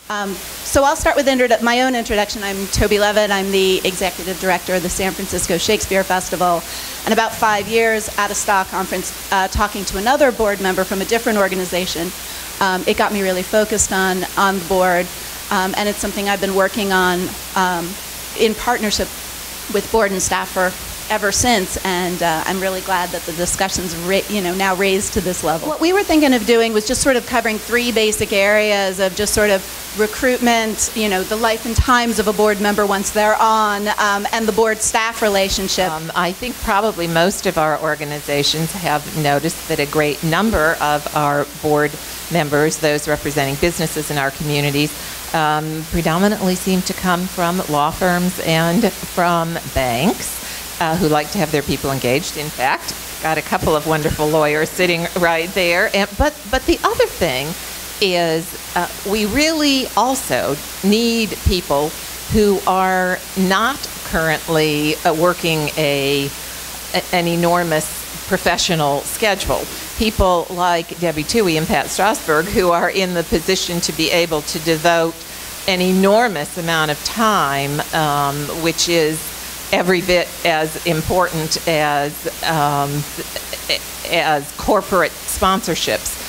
So I'll start with my own introduction. I'm Toby Leavitt. I'm the executive director of the San Francisco Shakespeare Festival. And about 5 years at a STAH conference, talking to another board member from a different organization, it got me really focused on the board. And it's something I've been working on in partnership with board and staff for ever since, and I'm really glad that the discussion's now raised to this level. What we were thinking of doing was just sort of covering 3 basic areas of just sort of recruitment, the life and times of a board member once they're on, and the board-staff relationship. I think probably most of our organizations have noticed that a great number of our board members, those representing businesses in our communities, predominantly seem to come from law firms and from banks. Who like to have their people engaged. In fact, got a couple of wonderful lawyers sitting right there. But the other thing is we really also need people who are not currently working an enormous professional schedule. People like Debbie Toohey and Pat Strasberg, who are in the position to be able to devote an enormous amount of time, which is every bit as important as corporate sponsorships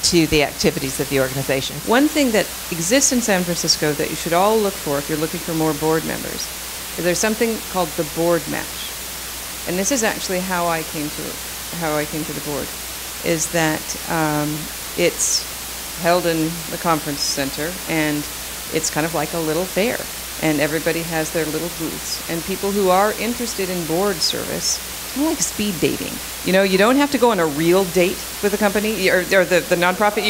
to the activities of the organization. One thing that exists in San Francisco that you should all look for if you're looking for more board members is there's something called the board match. And this is actually how I came to the board, is that it's held in the conference center, and it's kind of like a little fair. And everybody has their little booths. And people who are interested in board service, it's kind of like speed dating. You don't have to go on a real date with a company or the nonprofit.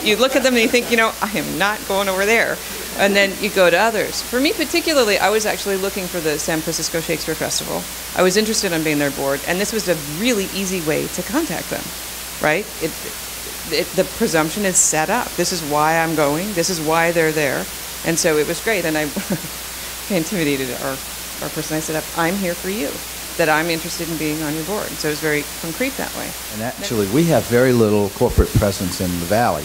You look at them and you think, I am not going over there. And then you go to others. For me particularly, I was actually looking for the San Francisco Shakespeare Festival. I was interested in being their board, and this was a really easy way to contact them, right? The presumption is set up. This is why I'm going. This is why they're there. And so it was great, and I intimidated our person. I said, I'm here for you, that I'm interested in being on your board. And so it was very concrete that way. And actually, we have very little corporate presence in the Valley.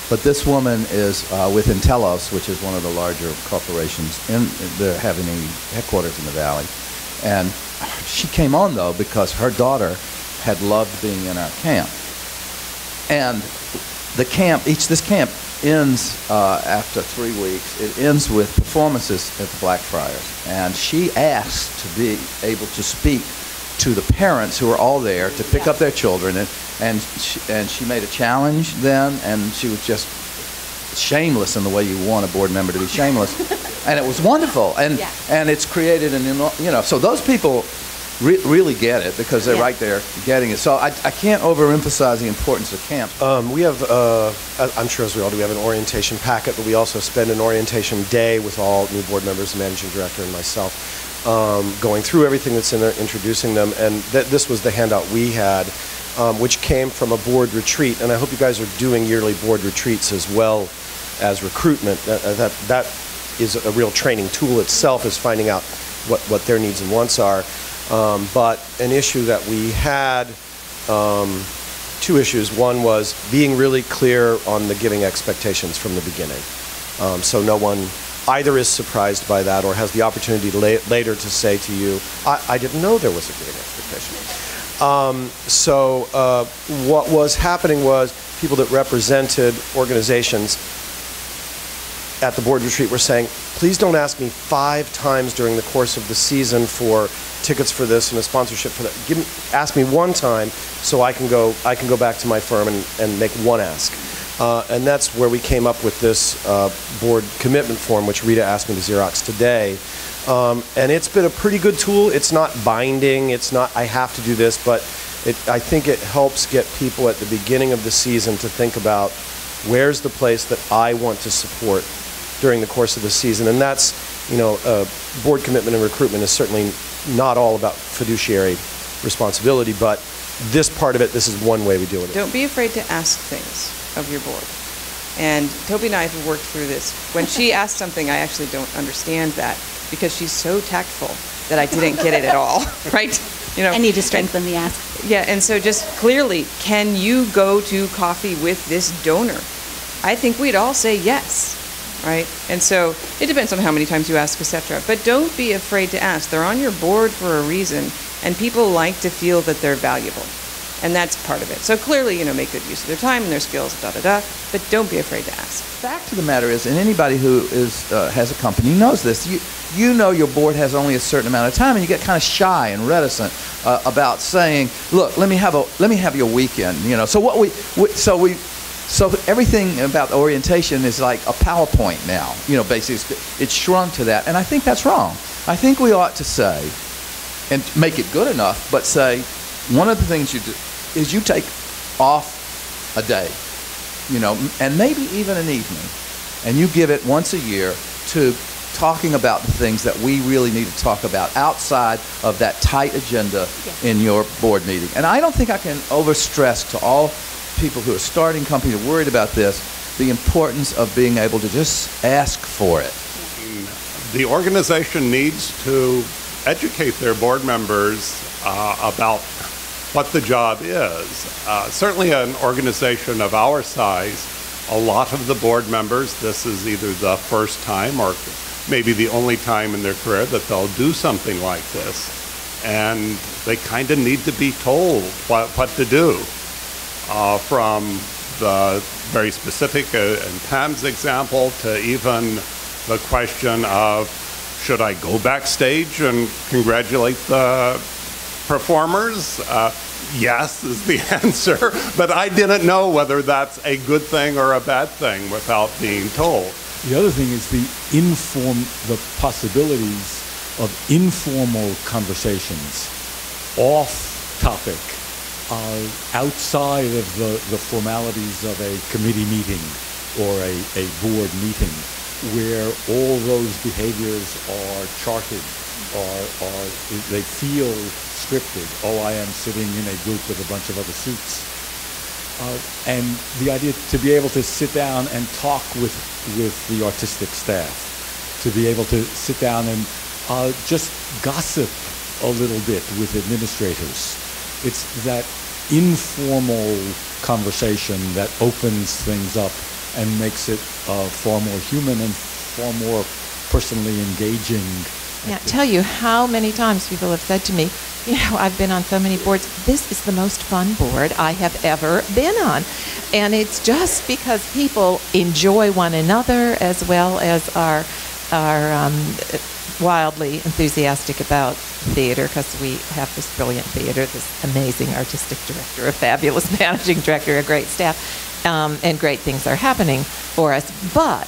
But this woman is with Intellos, which is one of the larger corporations. They're having a headquarters in the Valley. And she came on, though, because her daughter had loved being in our camp. And this camp ends after 3 weeks. It ends with performances at the Blackfriars, and she asked to be able to speak to the parents who were all there to pick up their children, and she made a challenge then, and she was just shameless in the way you want a board member to be shameless, and it was wonderful, and it's created so those people really get it because they're right there getting it. So I can't overemphasize the importance of camps. We have, I'm sure as we all do, we have an orientation packet, but we also spend an orientation day with all new board members, the managing director and myself, going through everything that's in there, introducing them. And this was the handout we had, which came from a board retreat. And I hope you guys are doing yearly board retreats as well as recruitment. That is a real training tool itself, is finding out what their needs and wants are. But an issue that we had, 2 issues. One was being really clear on the giving expectations from the beginning. So no one either is surprised by that or has the opportunity later to say to you, I didn't know there was a giving expectation. What was happening was people that represented organizations at the board retreat were saying, please don't ask me 5 times during the course of the season for tickets for this and a sponsorship for that. Ask me 1 time so I can go back to my firm and make 1 ask. And that's where we came up with this board commitment form, which Rita asked me to Xerox today. And it's been a pretty good tool. It's not binding. It's not, I have to do this, but I think it helps get people at the beginning of the season to think about where's the place that I want to support during the course of the season. And that's, board commitment and recruitment is certainly not all about fiduciary responsibility, but this part of it, this is one way we deal with it. Don't be afraid to ask things of your board. And Toby and I have worked through this. When she asked something, I actually don't understand that because she's so tactful that I didn't get it at all, right? I need to strengthen the ask. Yeah, and so just clearly, can you go to coffee with this donor? I think we'd all say yes, right? And so it depends on how many times you ask, etc. But don't be afraid to ask. They're on your board for a reason, and people like to feel that they're valuable. And that's part of it. So clearly, make good use of their time and their skills, but don't be afraid to ask. Fact of the matter is, and anybody who has a company knows this, you know your board has only a certain amount of time, and you get kind of shy and reticent about saying, look, let me have your weekend. So everything about the orientation is like a PowerPoint now. Basically it's shrunk to that, and I think that's wrong. I think we ought to say, and make it good enough, but say, one of the things you do is you take off a day, and maybe even an evening, and you give it once a year to talking about the things that we really need to talk about outside of that tight agenda in your board meeting. And I don't think I can overstress to all people who are starting companies or worried about this, the importance of being able to just ask for it. The organization needs to educate their board members about what the job is. Certainly an organization of our size, a lot of the board members, this is either the first time or maybe the only time in their career that they'll do something like this. And they kind of need to be told what to do. From the very specific, in Pam's example, to even the question of, should I go backstage and congratulate the performers? Yes is the answer, but I didn't know whether that's a good thing or a bad thing without being told. The other thing is the possibilities of informal conversations, off topic, outside of the formalities of a committee meeting or a board meeting, where all those behaviors are charted, or they feel scripted. Oh, I am sitting in a group with a bunch of other suits. And the idea to be able to sit down and talk with the artistic staff, to be able to sit down and just gossip a little bit with administrators. It's that informal conversation that opens things up and makes it far more human and far more personally engaging. Now, tell you how many times people have said to me, I've been on so many boards, this is the most fun board I have ever been on. And it's just because people enjoy one another as well as are wildly enthusiastic about theater, because we have this brilliant theater, this amazing artistic director, a fabulous managing director, a great staff, and great things are happening for us. But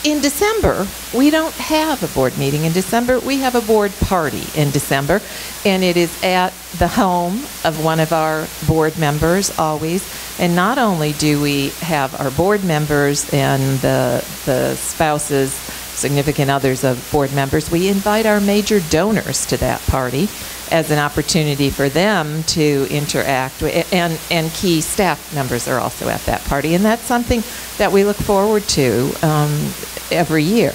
in December, we don't have a board meeting. In December, we have a board party in December, and it is at the home of one of our board members always. And not only do we have our board members and the spouses, significant others of board members, we invite our major donors to that party as an opportunity for them to interact with, and key staff members are also at that party, and that's something that we look forward to every year.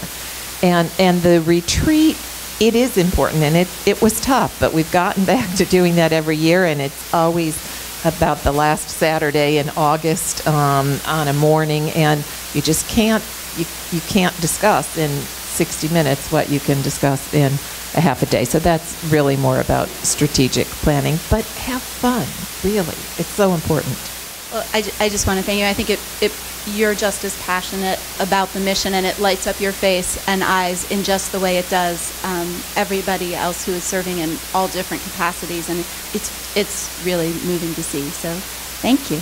And the retreat, it is important, and it was tough, but we've gotten back to doing that every year, and it's always about the last Saturday in August on a morning, and you just can't discuss in 60 minutes what you can discuss in a half a day. So that's really more about strategic planning, but have fun, really. It's so important. Well, I just want to thank you. I think you're just as passionate about the mission, and it lights up your face and eyes in just the way it does everybody else who is serving in all different capacities, and it's really moving to see. So thank you.